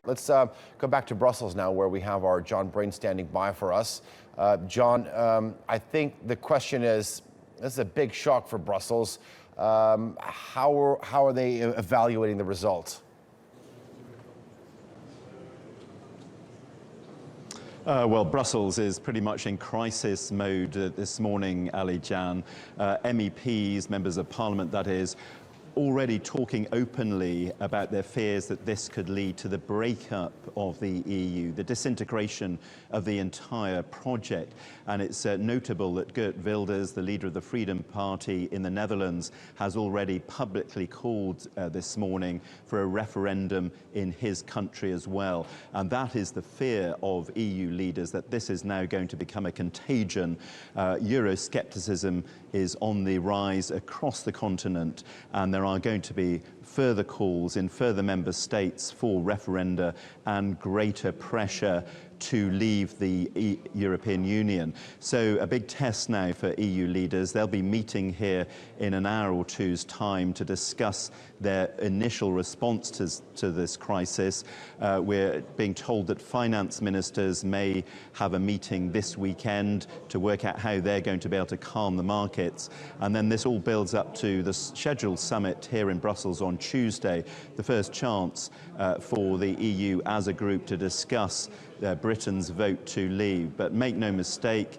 Let's go back to Brussels now, where we have our Jon Brain standing by for us. John, I think the question is, this is a big shock for Brussels. How are they evaluating the result? Well, Brussels is pretty much in crisis mode this morning, Ali Jan. MEPs, members of parliament that is, already talking openly about their fears that this could lead to the breakup of the EU, the disintegration of the entire project. And it's notable that Geert Wilders, the leader of the Freedom Party in the Netherlands, has already publicly called this morning for a referendum in his country as well. And that is the fear of EU leaders, that this is now going to become a contagion. Euroscepticism is on the rise across the continent, and there are going to be further calls in further member states for referenda and greater pressure to leave the European Union. So a big test now for EU leaders. They'll be meeting here in an hour or two's time to discuss their initial response to this crisis. We're being told that finance ministers may have a meeting this weekend to work out how they're going to be able to calm the markets. And then this all builds up to the scheduled summit here in Brussels on Tuesday, the first chance for the EU as a group to discuss Britain's vote to leave. But make no mistake,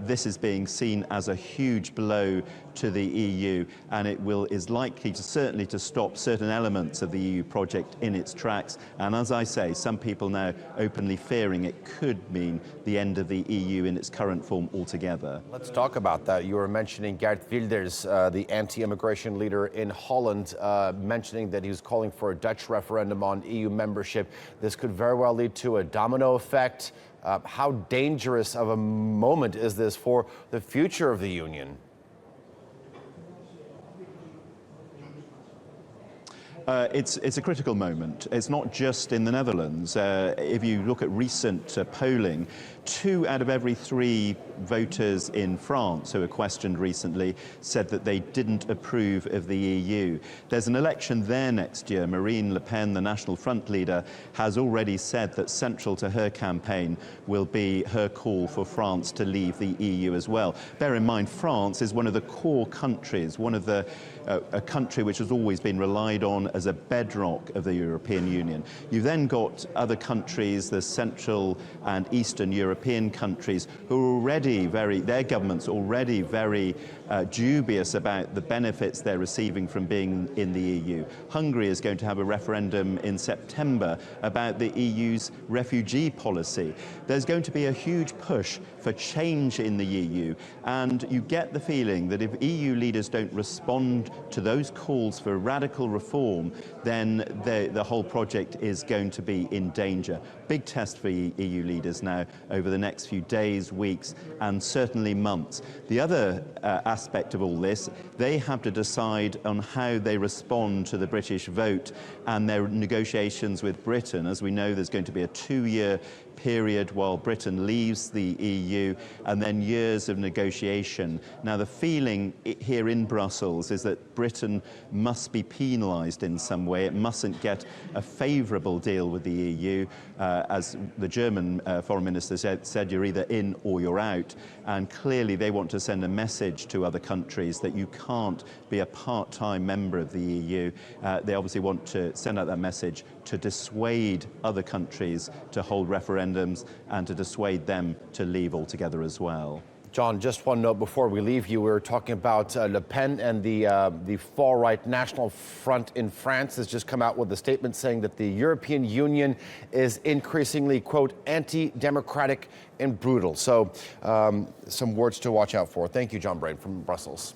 this is being seen as a huge blow to the EU, and it is likely to certainly to stop certain elements of the EU project in its tracks. And as I say, some people now openly fearing it could mean the end of the EU in its current form altogether. Let's talk about that. You were mentioning Geert Wilders, the anti-immigration leader in Holland, mentioning that he was calling for a Dutch referendum on EU membership. This could very well lead to a domino effect. How dangerous of a moment is this for the future of the Union? It's a critical moment. It's not just in the Netherlands. If you look at recent polling, 2 out of every 3 voters in France who were questioned recently said that they didn't approve of the EU. There's an election there next year. Marine Le Pen, the National Front leader, has already said that central to her campaign will be her call for France to leave the EU as well. Bear in mind, France is one of the core countries, a country which has always been relied on as a bedrock of the European Union. You've then got other countries, the Central and Eastern European countries, who are already their governments already very dubious about the benefits they're receiving from being in the EU. Hungary is going to have a referendum in September about the EU's refugee policy. There's going to be a huge push for change in the EU, and you get the feeling that if EU leaders don't respond to those calls for radical reform, then the whole project is going to be in danger. Big test for EU leaders now over the next few days, weeks, and certainly months. The other aspect of all this, they have to decide on how they respond to the British vote and their negotiations with Britain. As we know, there's going to be a 2-year period while Britain leaves the EU, and then years of negotiation. Now, the feeling here in Brussels is that Britain must be penalised in some way. It mustn't get a favourable deal with the EU. As the German foreign minister said, you're either in or you're out. And clearly they want to send a message to other countries that you can't be a part-time member of the EU. They obviously want to send out that message to dissuade other countries to hold referendums and to dissuade them to leave altogether as well. John, just one note before we leave you. We were talking about Le Pen and the far-right National Front in France has just come out with a statement saying that the European Union is increasingly, quote, anti-democratic and brutal. So some words to watch out for. Thank you, Jon Brain from Brussels.